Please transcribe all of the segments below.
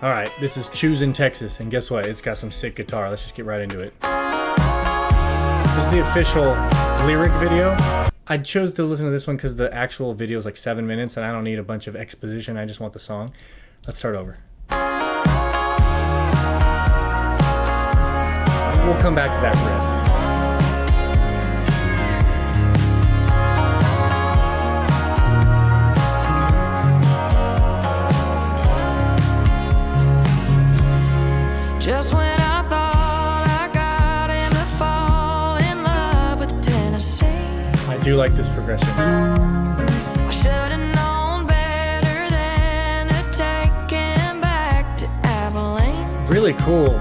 All right, this is Choosin Texas, and guess what? It's got some sick guitar. Let's just get right into it. This is the official lyric video. I chose to listen to this one because the actual video is like 7 minutes, and I don't need a bunch of exposition. I just want the song. Let's start over. We'll come back to that riff. Just when I thought I got him to fall in love with Tennessee, I do like this progression. I should have known better than to take him back to Abilene. Really cool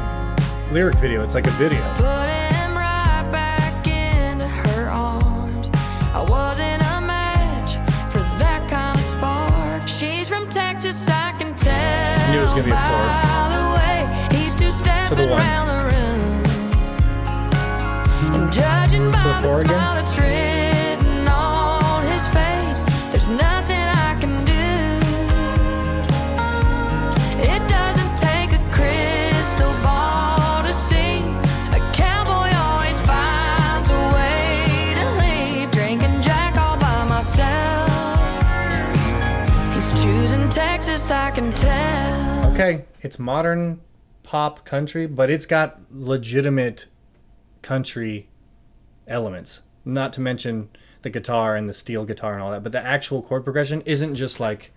lyric video. It's like a video. Put him right back into her arms. I wasn't a match for that kind of spark. She's from Texas, I can tell. I knew it was gonna be a four. By the way, he's two stepping the one. around the room. And judging by the four the again? smile that's written on his face, there's nothing I can do. It doesn't take a crystal ball to see. A cowboy always finds a way to leave. Drinking Jack all by myself. He's choosing Texas, I can tell. Okay, it's modern pop country, but it's got legitimate country elements. Not to mention the guitar and the steel guitar and all that, but the actual chord progression isn't just like...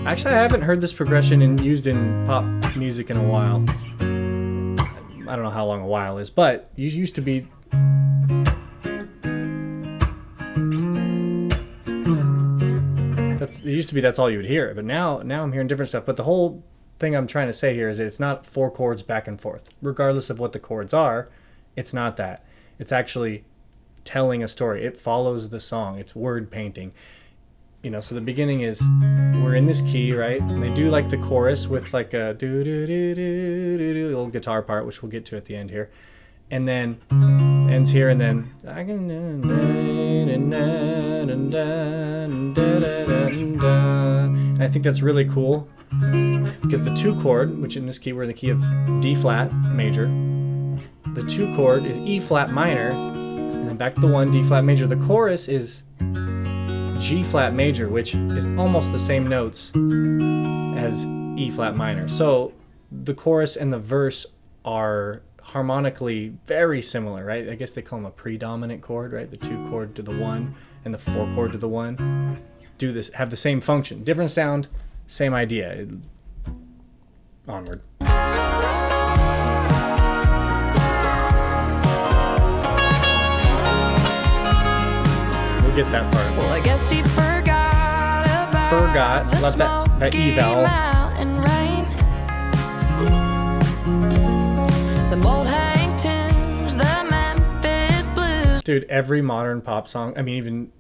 Actually, I haven't heard this progression used in pop music in a while. I don't know how long a while is, but it used to be... It used to be that's all you would hear, but now I'm hearing different stuff. But the whole thing I'm trying to say here is that it's not four chords back and forth. Regardless of what the chords are, it's not that. It's actually telling a story. It follows the song. It's word painting. You know, so the beginning is, we're in this key, right? And they do like the chorus with like a do-do-do-do-do-do little guitar part, which we'll get to at the end here. And then ends here, and then I can, and I think that's really cool because the 2 chord, which in this key we're in the key of D flat major, the 2 chord is E flat minor, and then back to the 1 D flat major. The chorus is G flat major, which is almost the same notes as E flat minor. So the chorus and the verse are harmonically very similar, right? I guess they call them a predominant chord, right? The 2 chord to the 1 and the 4 chord to the 1 do this, have the same function, different sound, same idea. Onward. We'll get that part. Well, I guess he forgot left that E vowel. Mountain rain. The old hang tunes, the Memphis blues. Dude, every modern pop song, I mean, even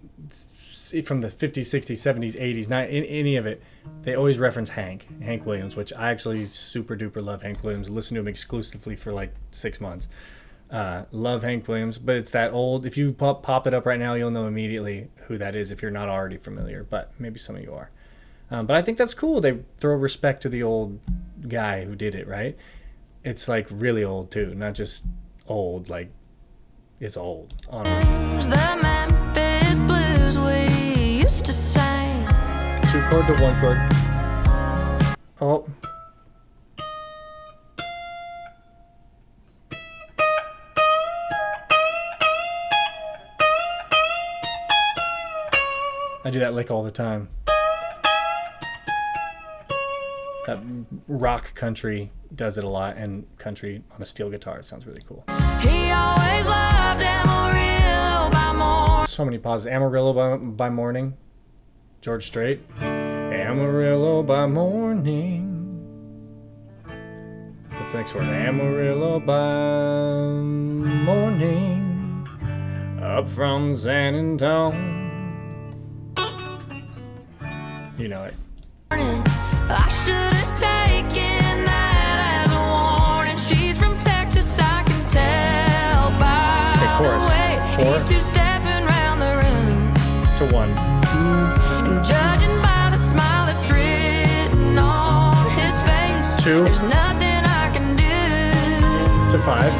from the 50s, 60s, 70s, 80s, not in any of it, they always reference Hank Williams, which I actually super duper love Hank Williams. Listen to him exclusively for like 6 months. Love Hank Williams, but it's that old. If you pop it up right now, you'll know immediately who that is if you're not already familiar, but maybe some of you are. But I think that's cool. They throw respect to the old guy who did it, right? It's like really old too, not just old, like it's old. The Memphis blues we used to sing. 2 chord to 1 chord. Oh. I do that lick all the time. That rock country does it a lot, and country on a steel guitar, it sounds really cool. He always loved Amarillo by morning. So many pauses. Amarillo by morning. George Strait. Amarillo by morning. What's the next word? Amarillo by morning. Up from San Antonio. You know it. I should have taken that as a warning. She's from Texas, I can tell by chorus. the way 4 he's two-stepping round the room. to 1. And judging by the smile that's written 2 There's nothing I can do. to 5,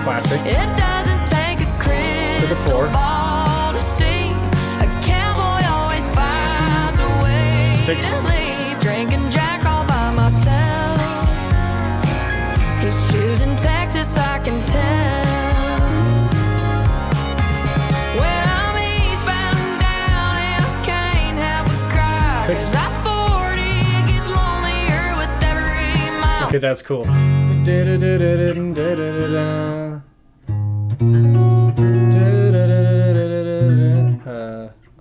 classic. It doesn't take a crystal 4. ball to see. A cowboy always finds a way 6. to leave. Drinking Jack all by myself. He's choosing Texas, I can tell. When I'm eastbound and down and I can't help but cry. 6. 'Cause I-40 gets lonelier with every mile. Okay, that's cool.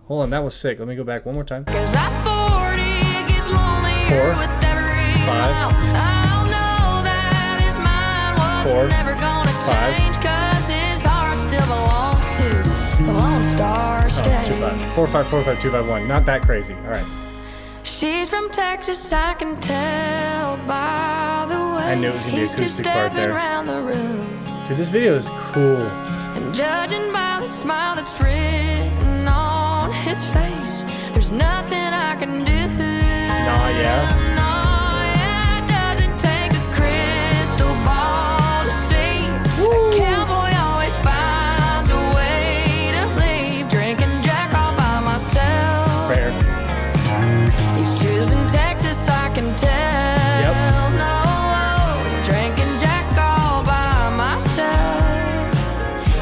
Hold on, that was sick. Let me go back one more time. 'Cause I-40 gets lonelier 4. with every 5. mile. I'll know that his mind was 4. never gonna 5. change, 'cause his heart still belongs to the Lone Star Oh, State. 2 5 4 5 4 5 2 5 1. Not that crazy. All right. She's from Texas, I can tell by the way. I knew it was gonna be he's acoustic part two-stepping there. around the room. Dude, this video is cool. And judging by the smile that's written on his face, there's nothing I can do. Nah, yeah. Nah, yeah, it doesn't take a crystal ball to see. A cowboy always finds a way to leave. Drinking Jack all by myself. Rare. He's choosing Texas, I can tell. Yep. No, drinking Jack all by myself.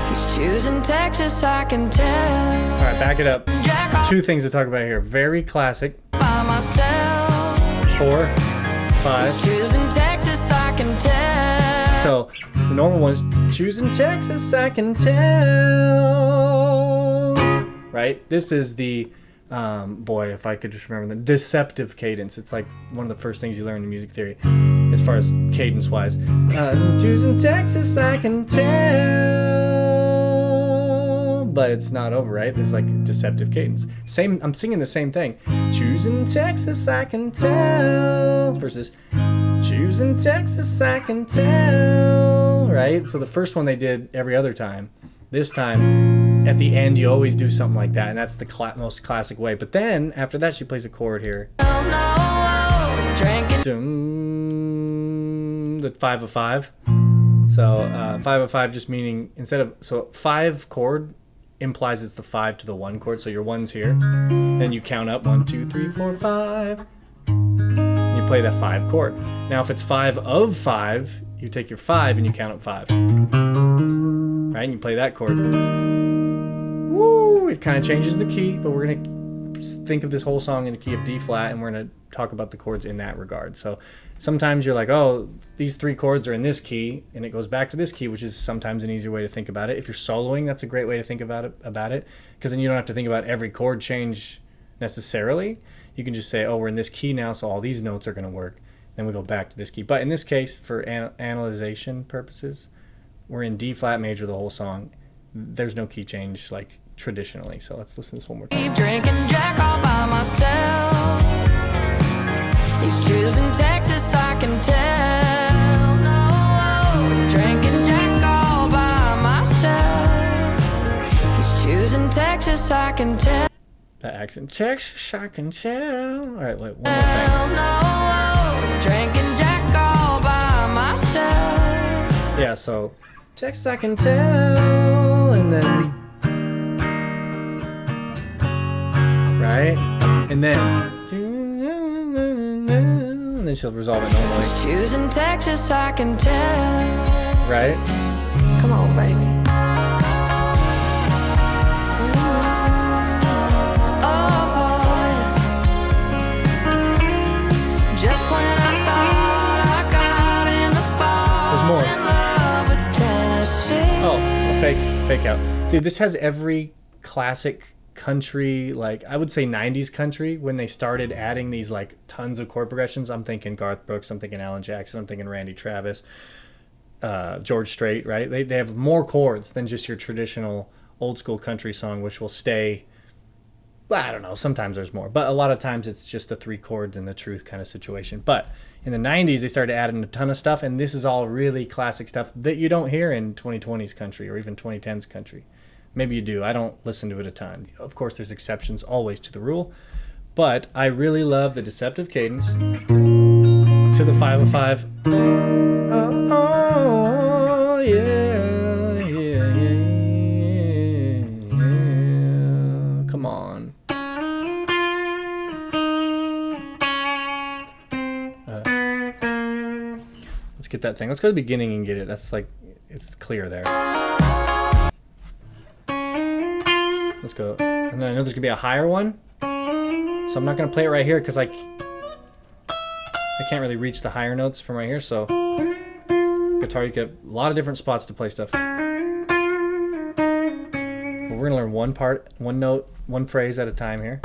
He's choosing Texas, I can tell. All right, back it up. Jack all 2 things to talk about here. Very classic. by myself. 4, 5. He's choosing Texas, I can tell. So the normal one is choosing Texas, I can tell. Right? This is the boy, if I could just remember the deceptive cadence. It's like one of the first things you learn in music theory, as far as cadence wise. Choosing Texas, I can tell. But it's not over, right? This is like deceptive cadence. Same. I'm singing the same thing. Choosing Texas, I can tell. Versus choosing Texas, I can tell. Right? So the first one they did every other time. This time, at the end, you always do something like that, and that's the most classic way. But then, after that, she plays a chord here. No, drinking. Dum, the 5 of 5. So 5 of 5 just meaning instead of 5 chord implies it's the 5 to the 1 chord. So your 1's here, then you count up 1, 2, 3, 4, 5. And you play that 5 chord. Now, if it's 5 of 5, you take your 5 and you count up 5. Right, and you play that chord. Woo! It kind of changes the key, but we're gonna think of this whole song in the key of D flat, and we're gonna talk about the chords in that regard. So sometimes you're like, oh, these 3 chords are in this key, and it goes back to this key, which is sometimes an easier way to think about it. If you're soloing, that's a great way to think about it, because then you don't have to think about every chord change necessarily. You can just say, oh, we're in this key now, so all these notes are gonna work. Then we go back to this key. But in this case, for analyzation purposes, we're in D flat major the whole song. There's no key change like traditionally. So let's listen to this one more time. Keep drinking Jack all by myself. He's choosing Texas, I can tell. No, drinking Jack all by myself. He's choosing Texas, I can tell. That accent. Texas, I can tell. All right, wait, one more thing. No, drinking Jack all by myself. Yeah, so Texas, I can tell, and then right, and then she'll resolve it normally. He's choosing Texas, I can tell. Right? Come on, baby. Just when I thought I got him to fall There's more. in love with Tennessee. Oh, a fake out. Dude, this has every classic country, like I would say 90s country, when they started adding these like tons of chord progressions. I'm thinking Garth Brooks, I'm thinking Alan Jackson, I'm thinking Randy Travis, George Strait, right? They have more chords than just your traditional old school country song, which will stay, well, I don't know, sometimes there's more, but a lot of times it's just a 3 chords and the truth kind of situation. But in the 90s, they started adding a ton of stuff, and this is all really classic stuff that you don't hear in 2020s country or even 2010s country. Maybe you do. I don't listen to it a ton. Of course, there's exceptions always to the rule, but I really love the Deceptive Cadence to to the 505. Oh, yeah, yeah, yeah. Come on. Let's get that thing. Let's go to the beginning and get it. That's like, it's clear there. Let's go. And then I know there's gonna be a higher one, so I'm not gonna play it right here because I can't really reach the higher notes from right here. So guitar, you get a lot of different spots to play stuff. But we're gonna learn one part, one note, one phrase at a time here.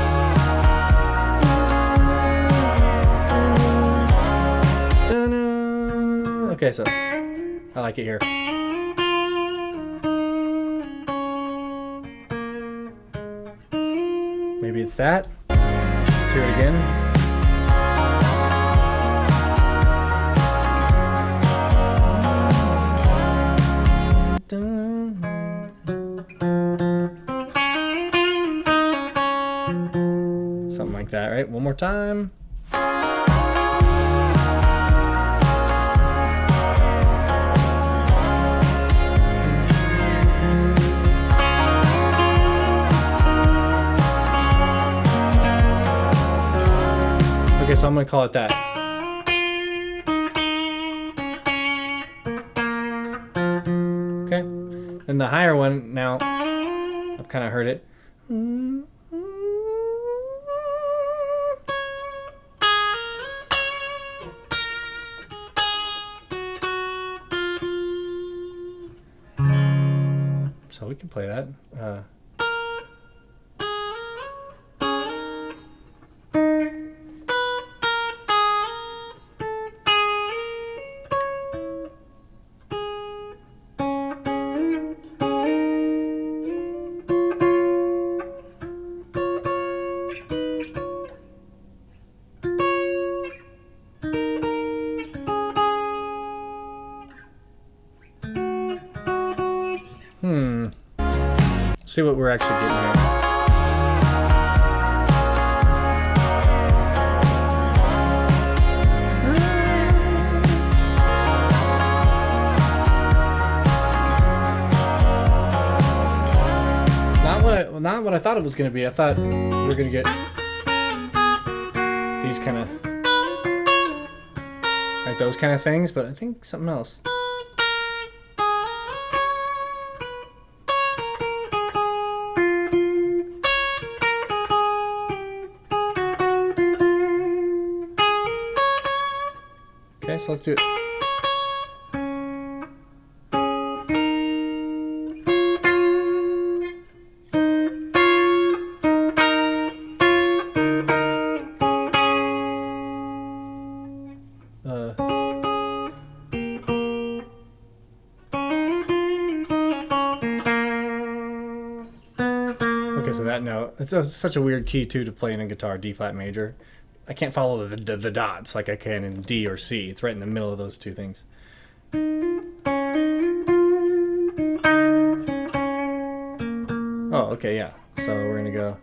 Okay, so I like it here. Maybe it's that. Let's hear it again. Something like that, right? One more time. Okay, so I'm gonna call it that. Okay, and the higher one, now I've kind of heard it. So we can play that. See what we're actually getting here. Not what I thought it was going to be. I thought we were going to get these kind of, like those kind of things, but I think something else. Okay, so let's do it. Okay, so that note, it's such a weird key too to play in a guitar, D flat major. I can't follow the dots like I can in D or C. It's right in the middle of those two things. Oh, okay, yeah. So we're gonna go.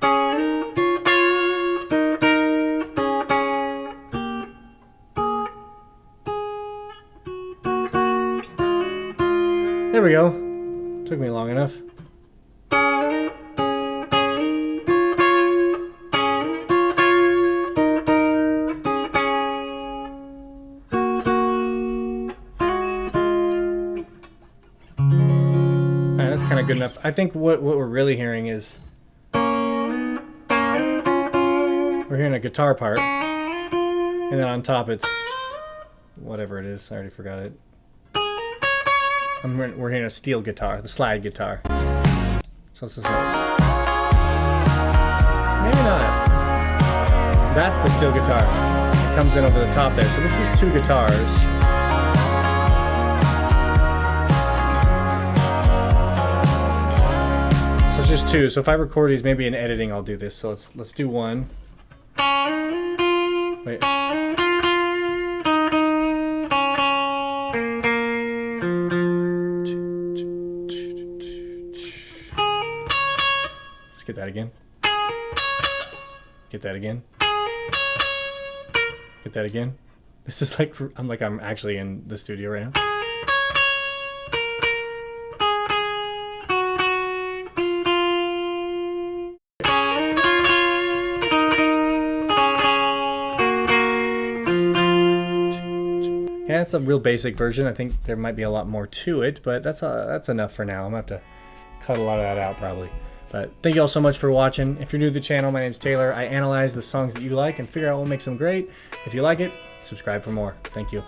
There we go. Took me long enough. That's kind of good enough. I think what we're really hearing is we're hearing a guitar part, and then on top it's whatever it is. I already forgot it. We're hearing a steel guitar, the slide guitar. So let's just maybe not. That's the steel guitar. It comes in over the top there. So this is two guitars. So it's just two. So if I record these, maybe in editing I'll do this. So let's do one. Wait. Let's get that again. Get that again. Get that again. This is like I'm actually in the studio right now. Yeah, it's a real basic version. I think there might be a lot more to it, but that's enough for now. I'm gonna have to cut a lot of that out probably. But thank you all so much for watching. If you're new to the channel, my name's Taylor. I analyze the songs that you like and figure out what makes them great. If you like it, subscribe for more. Thank you.